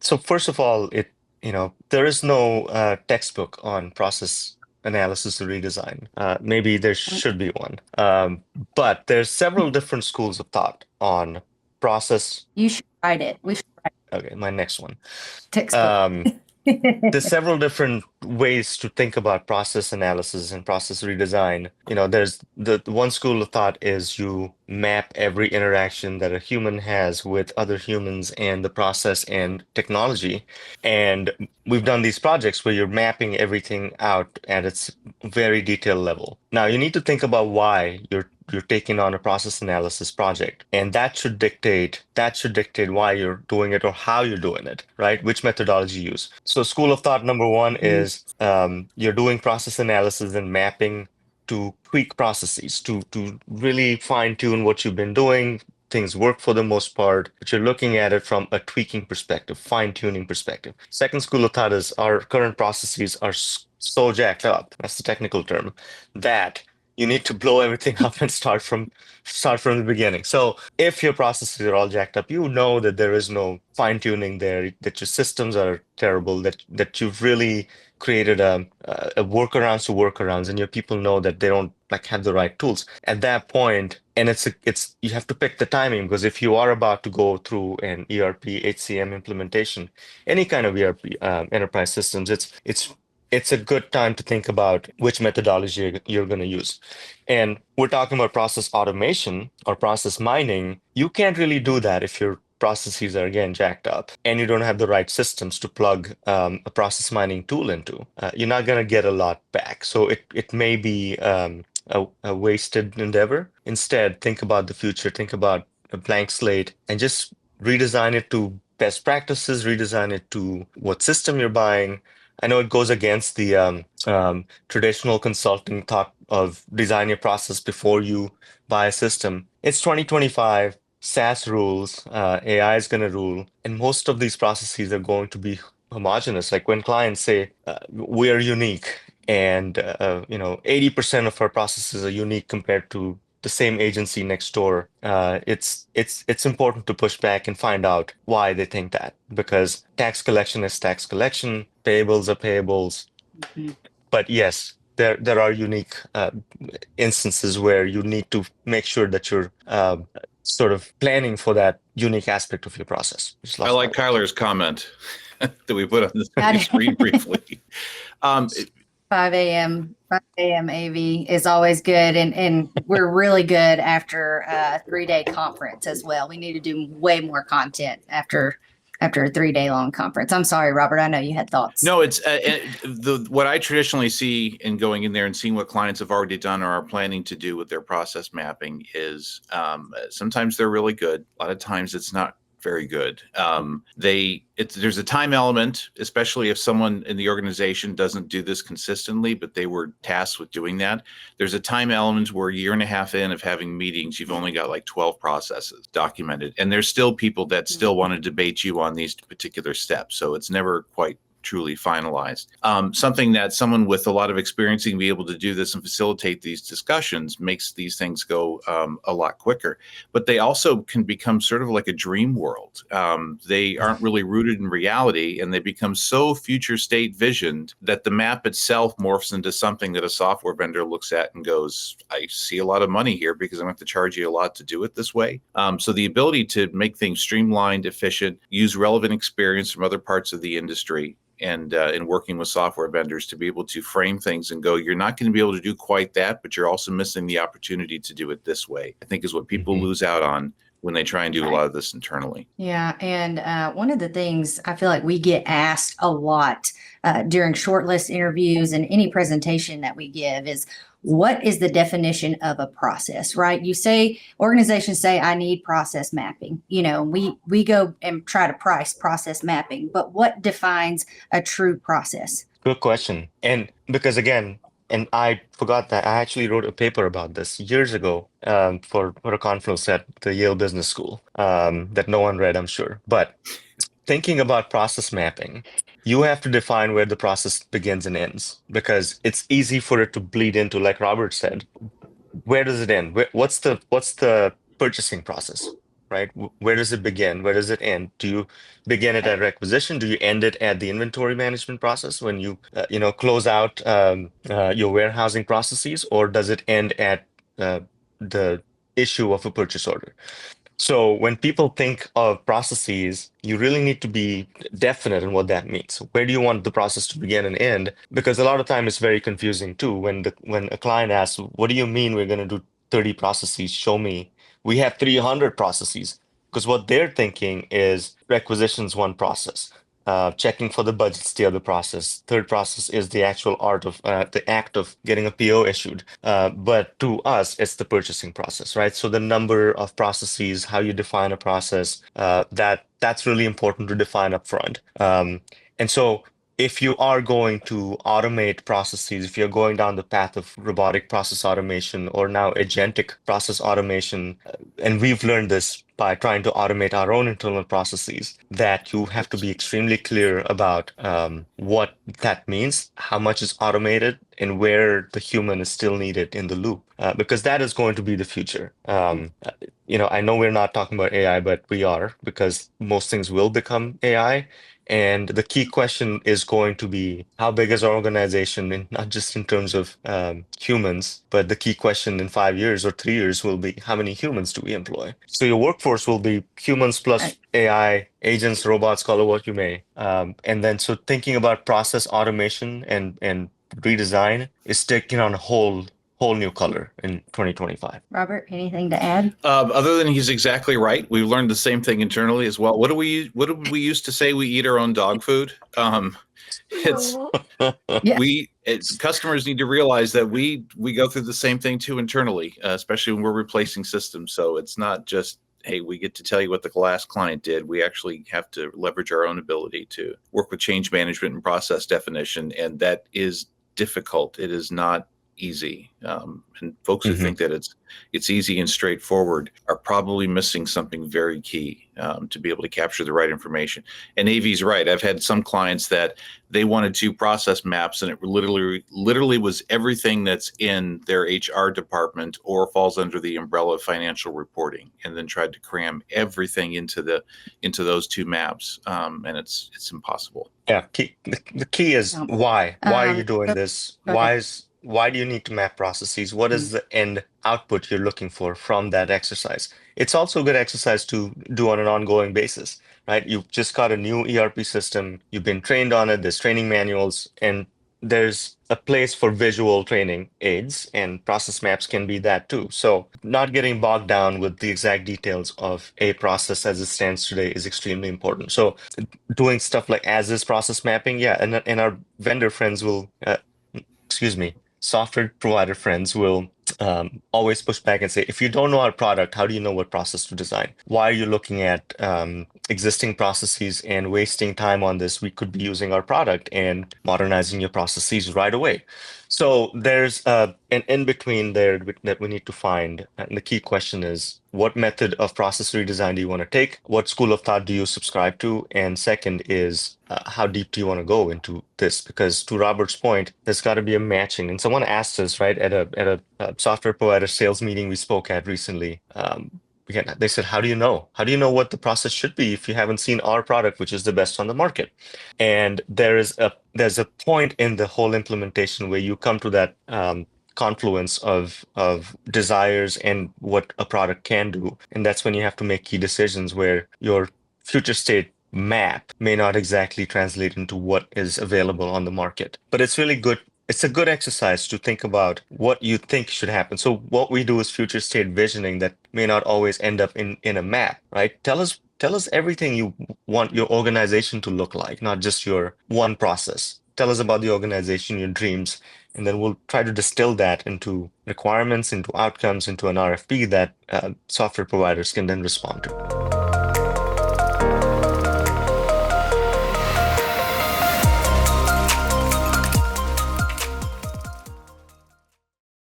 So first of all, there is no textbook on process analysis or redesign. Maybe there should be one. But there's several different schools of thought on process. You should write it. We should write Okay, my next one. a textbook. Um, there's several different ways to think about process analysis and process redesign. There's the one school of thought is you map every interaction that a human has with other humans and the process and technology. And we've done these projects where you're mapping everything out at its very detailed level. Now you need to think about why you're taking on a process analysis project, and that should dictate why you're doing it or how you're doing it, right? Which methodology you use. So school of thought number one Mm. is you're doing process analysis and mapping to tweak processes to really fine tune what you've been doing. Things work for the most part, but you're looking at it from a tweaking perspective, fine tuning perspective. Second school of thought is our current processes are so jacked up, that's the technical term, that you need to blow everything up and start from the beginning. So if your processes are all jacked up, you know that there is no fine tuning there, that your systems are terrible, that you've really created a workarounds to workarounds, and your people know that they don't like have the right tools at that point. And it's you have to pick the timing, because if you are about to go through an ERP HCM implementation, any kind of ERP enterprise systems, it's a good time to think about which methodology you're going to use. And we're talking about process automation or process mining. You can't really do that if your processes are again jacked up and you don't have the right systems to plug a process mining tool into. You're not going to get a lot back. So it may be a wasted endeavor. Instead, think about the future, think about a blank slate, and just redesign it to best practices, redesign it to what system you're buying. I know it goes against the traditional consulting thought of design your process before you buy a system. It's 2025, SaaS rules, AI is going to rule, and most of these processes are going to be homogeneous. Like when clients say, we are unique, and 80% of our processes are unique compared to the same agency next door. It's important to push back and find out why they think that, because tax collection is tax collection, payables are payables. Mhm. But yes, there are unique instances where you need to make sure that you're sort of planning for that unique aspect of your process. Just I lost my like words. Kyler's comment that we put on I the do. screen briefly. Um, 5 a.m. AV is always good. And we're really good after a 3-day conference as well. We need to do way more content after a 3-day long conference. I'm sorry, Robert. I know you had thoughts. No, it's what I traditionally see in going in there and seeing what clients have already done or are planning to do with their process mapping is sometimes they're really good. A lot of times it's not very good. There's a time element, especially if someone in the organization doesn't do this consistently, but they were tasked with doing that. There's a time element where a year and a half in of having meetings, you've only got like 12 processes documented, and there's still people that still want to debate you on these particular steps. So it's never quite truly finalized. Something that someone with a lot of experience can be able to do this and facilitate these discussions makes these things go a lot quicker. But they also can become sort of like a dream world. They aren't really rooted in reality, and they become so future state visioned that the map itself morphs into something that a software vendor looks at and goes, I see a lot of money here because I'm going to have to charge you a lot to do it this way. So the ability to make things streamlined, efficient, use relevant experience from other parts of the industry, and in working with software vendors to be able to frame things and go, you're not going to be able to do quite that, but you're also missing the opportunity to do it this way, I think is what people lose out on when they try and do a lot of this internally. Yeah. And one of the things I feel like we get asked a lot during shortlist interviews and any presentation that we give is, what is the definition of a process, right? Organizations say, I need process mapping. We go and try to price process mapping, but what defines a true process? Good question. And because again, and I forgot that I actually wrote a paper about this years ago for a conference at the Yale Business School that no one read, I'm sure. But thinking about process mapping, you have to define where the process begins and ends, because it's easy for it to bleed into, like Robert said, where does it end? What's the purchasing process, right? Where does it begin? Where does it end? Do you begin it at requisition? Do you end it at the inventory management process when you, close out your warehousing processes, or does it end at the issue of a purchase order? So when people think of processes, you really need to be definite in what that means. Where do you want the process to begin and end? Because a lot of time it's very confusing too. When a client asks, "What do you mean we're going to do 30 processes? Show me." We have 300 processes, because what they're thinking is requisitions one process. Checking for the budgets, the other process. Third process is the actual the act of getting a PO issued. But to us, it's the purchasing process, right? So the number of processes, how you define a process, that's really important to define upfront. And so if you are going to automate processes, if you're going down the path of robotic process automation or now agentic process automation, and we've learned this by trying to automate our own internal processes, that you have to be extremely clear about what that means, how much is automated, and where the human is still needed in the loop, because that is going to be the future. I know we're not talking about AI, but we are, because most things will become AI. And the key question is going to be, how big is our organization, and not just in terms of humans, but the key question in 5 years or 3 years will be, how many humans do we employ? So your workforce will be humans plus AI, agents, robots, call it what you may. And then so thinking about process automation and redesign is taking on a whole new color in 2025. Robert, anything to add? Other than he's exactly right, we learned the same thing internally as well. What do we used to say? We eat our own dog food. It's customers need to realize that we go through the same thing too internally, especially when we're replacing systems. So it's not just, hey, we get to tell you what the last client did. We actually have to leverage our own ability to work with change management and process definition, and that is difficult. It is not easy, and folks who think that it's easy and straightforward are probably missing something very key to be able to capture the right information. And AV's right. I've had some clients that they wanted to process maps, and it literally was everything that's in their HR department or falls under the umbrella of financial reporting, and then tried to cram everything into those two maps, and it's impossible. Yeah, the key is why. Why are you doing this? Why do you need to map processes? What is the end output you're looking for from that exercise? It's also a good exercise to do on an ongoing basis, right? You've just got a new ERP system. You've been trained on it. There's training manuals, and there's a place for visual training aids, and process maps can be that too. So not getting bogged down with the exact details of a process as it stands today is extremely important. So doing stuff like as is process mapping, yeah, and our vendor friends will, software provider friends will always push back and say, if you don't know our product, how do you know what process to design? Why are you looking at existing processes and wasting time on this? We could be using our product and modernizing your processes right away. So there's an in-between there that we need to find. And the key question is, what method of process redesign do you want to take? What school of thought do you subscribe to? And second is, how deep do you want to go into this? Because to Robert's point, there's got to be a matching. And someone asked us, right, at a software provider sales meeting we spoke at recently. Again, they said, how do you know? How do you know what the process should be if you haven't seen our product, which is the best on the market? And there's a point in the whole implementation where you come to that confluence of desires and what a product can do. And that's when you have to make key decisions where your future state map may not exactly translate into what is available on the market. But it's really good. It's a good exercise to think about what you think should happen. So what we do is future state visioning that may not always end up in a map, right? Tell us everything you want your organization to look like, not just your one process. Tell us about the organization, your dreams, and then we'll try to distill that into requirements, into outcomes, into an RFP that software providers can then respond to.